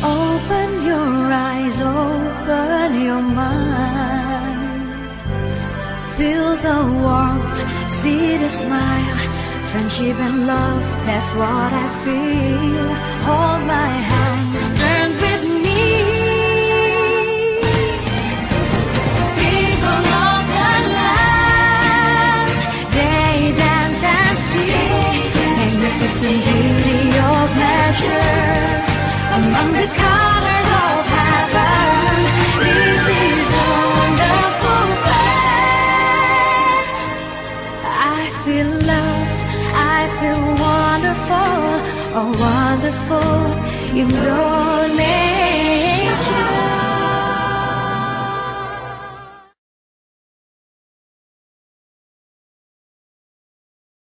Open your eyes, open your mind. Feel the warmth, see the smile. Friendship and love, that's what I feel. Hold my hands, turn with me. People of the land, they dance and sing. Magnificent beauty of nature, among the colors of heaven. This is a wonderful place. I feel loved, I feel wonderful, oh wonderful Indonesia.